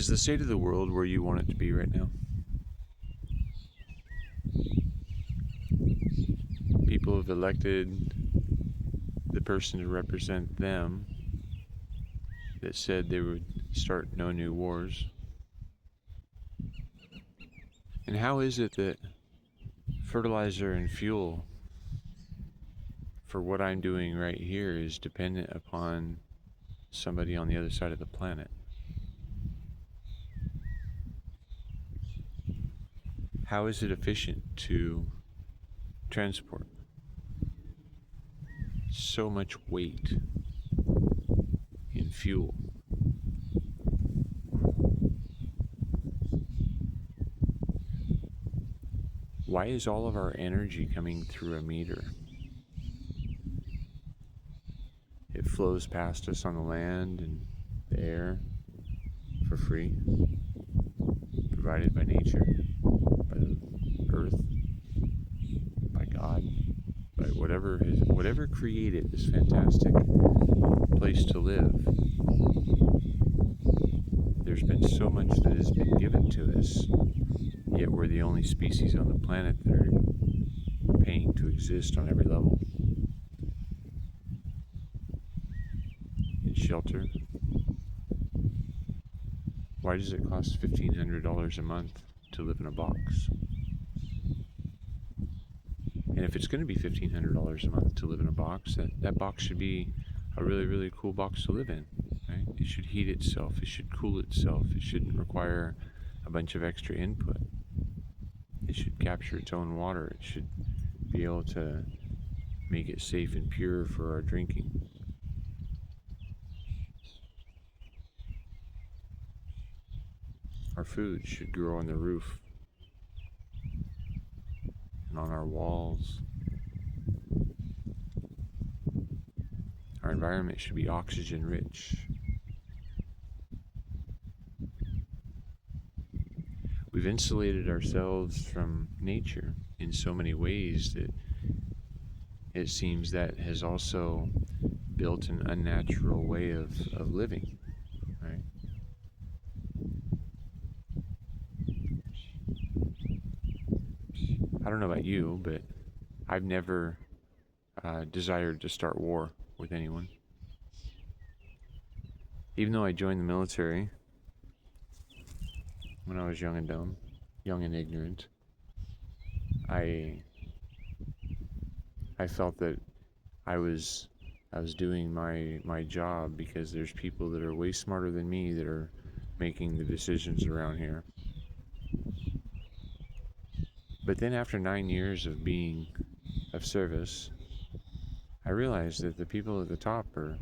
Is the state of the world where you want it to be right now? People have elected the person to represent them that said they would start no new wars. And how is it that fertilizer and fuel for what I'm doing right here is dependent upon somebody on the other side of the planet? How is it efficient to transport so much weight in fuel? Why is all of our energy coming through a meter? It flows past us on the land and the air for free, provided by nature, by the earth, by God, by whatever created this fantastic place to live. There's been so much that has been given to us, yet we're the only species on the planet that are paying to exist on every level. In shelter. Why does it cost $1,500 a month to live in a box? And if it's going to be $1,500 a month to live in a box, that box should be a really, really cool box to live in. Right? It should heat itself. It should cool itself. It shouldn't require a bunch of extra input. It should capture its own water. It should be able to make it safe and pure for our drinking. Our food should grow on the roof and on our walls. Our environment should be oxygen rich. We've insulated ourselves from nature in so many ways that it seems that has also built an unnatural way of living, right? I don't know about you, but I've never desired to start war with anyone. Even though I joined the military when I was young and dumb, young and ignorant, I felt that I was doing my job because there's people that are way smarter than me that are making the decisions around here. But then after 9 years of service, I realized that the people at the top are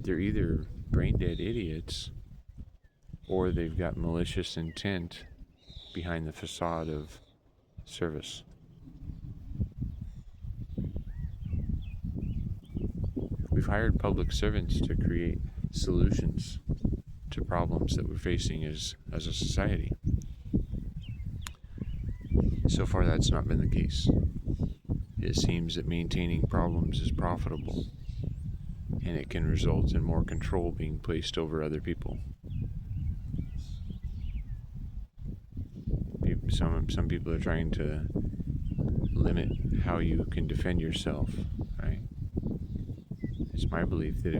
they're either brain dead idiots or they've got malicious intent behind the facade of service. We've hired public servants to create solutions to problems that we're facing as a society. So far, that's not been the case. It seems that maintaining problems is profitable, and it can result in more control being placed over other people. Some people are trying to limit how you can defend yourself, right? It's my belief that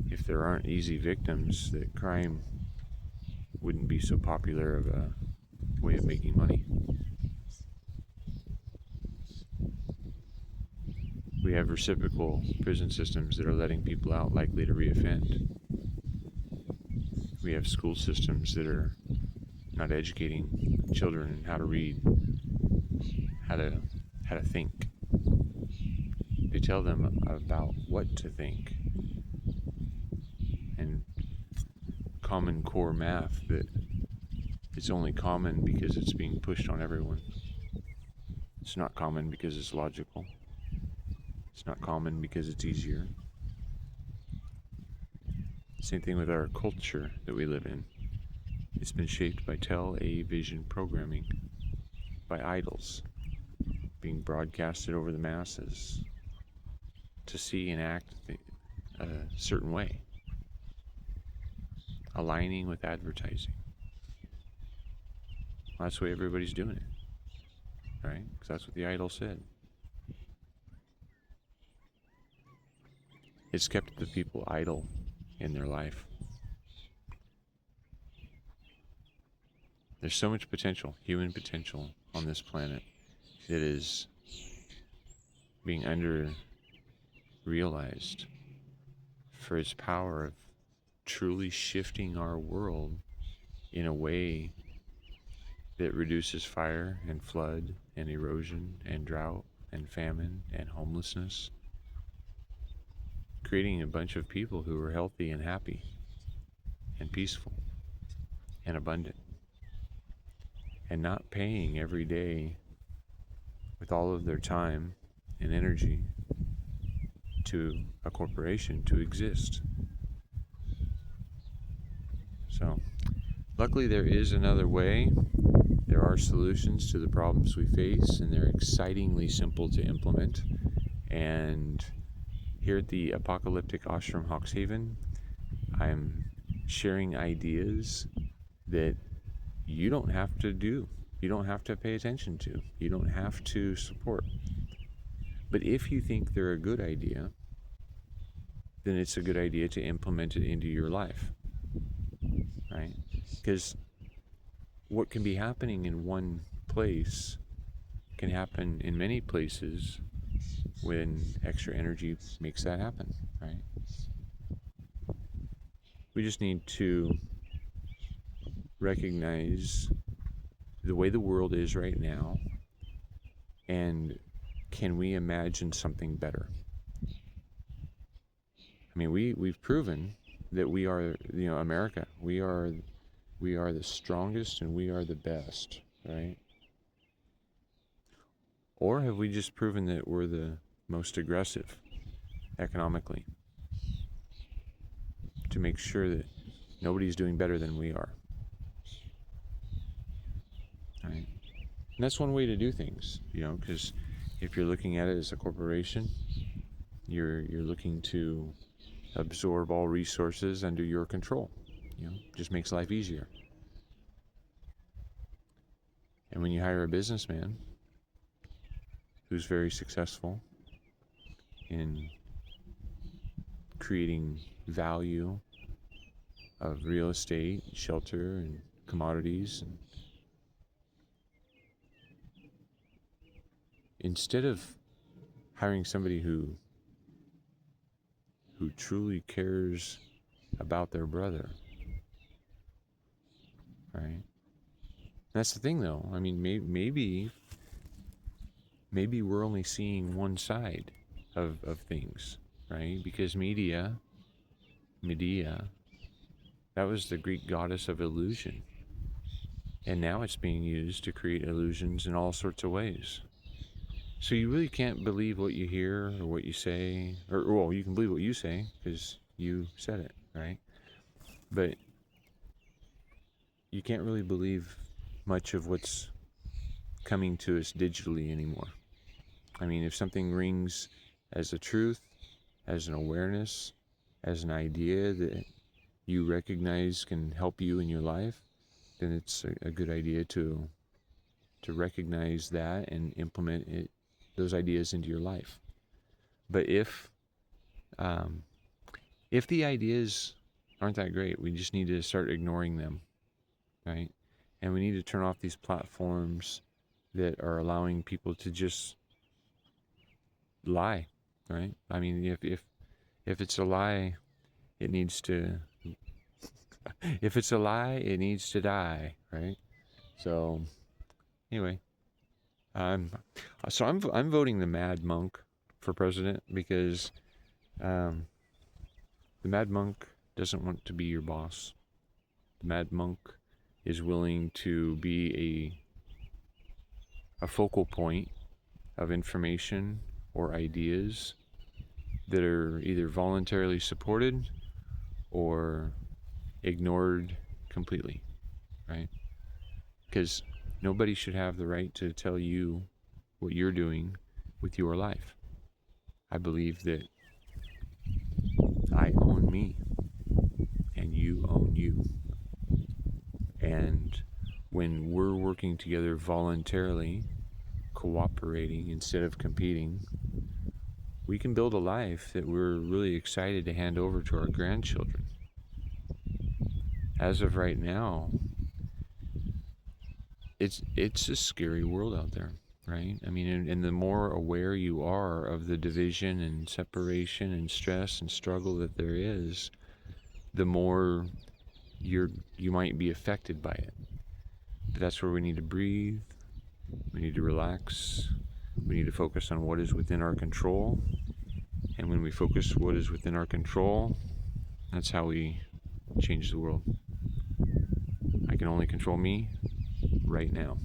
if there aren't easy victims, that crime wouldn't be so popular of a way of making money. We have reciprocal prison systems that are letting people out likely to reoffend. We have school systems that are not educating children in how to read, how to think. They tell them about what to think, and common core math that it's only common because it's being pushed on everyone. It's not common because it's logical. It's not common because it's easier. Same thing with our culture that we live in. It's been shaped by television programming, by idols being broadcasted over the masses to see and act a certain way. aligning with advertising. Well, that's the way everybody's doing it, right? Because that's what the idol said. It's kept the people idle in their life. There's so much potential, human potential on this planet that is being under realized for its power of truly shifting our world in a way that reduces fire and flood and erosion and drought and famine and homelessness, creating a bunch of people who are healthy and happy and peaceful and abundant, and not paying every day with all of their time and energy to a corporation to exist. So, luckily there is another way. There are solutions to the problems we face, and they're excitingly simple to implement. And here at the Apocalyptic Ashram Hawkshaven, I'm sharing ideas that you don't have to do. You don't have to pay attention to. You don't have to support. But if you think they're a good idea, then it's a good idea to implement it into your life, right? Because what can be happening in one place can happen in many places when extra energy makes that happen, right? We just need to recognize the way the world is right now, and can we imagine something better? I mean, we've proven that we are, America. We are the strongest and we are the best, right? Or have we just proven that we're the most aggressive economically to make sure that nobody's doing better than we are? Right? And that's one way to do things, because if you're looking at it as a corporation, you're looking to absorb all resources under your control. Just makes life easier. And when you hire a businessman who's very successful in creating value of real estate, shelter, and commodities, and instead of hiring somebody who truly cares about their brother, right? That's the thing, though. I mean, maybe we're only seeing one side of things, right? Because Medea, that was the Greek goddess of illusion. And now it's being used to create illusions in all sorts of ways. So you really can't believe what you hear or what you say, or well, you can believe what you say because you said it, right? But you can't really believe much of what's coming to us digitally anymore. I mean, if something rings as a truth, as an awareness, as an idea that you recognize can help you in your life, then it's a good idea to recognize that and implement those ideas into your life. But if the ideas aren't that great, we just need to start ignoring them, right? And we need to turn off these platforms that are allowing people to just lie, right? I mean, if it's a lie, it needs to if it's a lie, it needs to die, right? So anyway, I'm voting the Mad Monk for president because the Mad Monk doesn't want to be your boss. The Mad Monk is willing to be a focal point of information or ideas that are either voluntarily supported or ignored completely, right? Because nobody should have the right to tell you what you're doing with your life. I believe that I own me and you you own you. And when we're working together voluntarily, cooperating instead of competing, we can build a life that we're really excited to hand over to our grandchildren. As of right now, it's a scary world out there, right? I mean, and the more aware you are of the division and separation and stress and struggle that there is, the more you might be affected by it. But that's where we need to breathe. We need to relax. We need to focus on what is within our control. And when we focus what is within our control, that's how we change the world. I can only control me right now.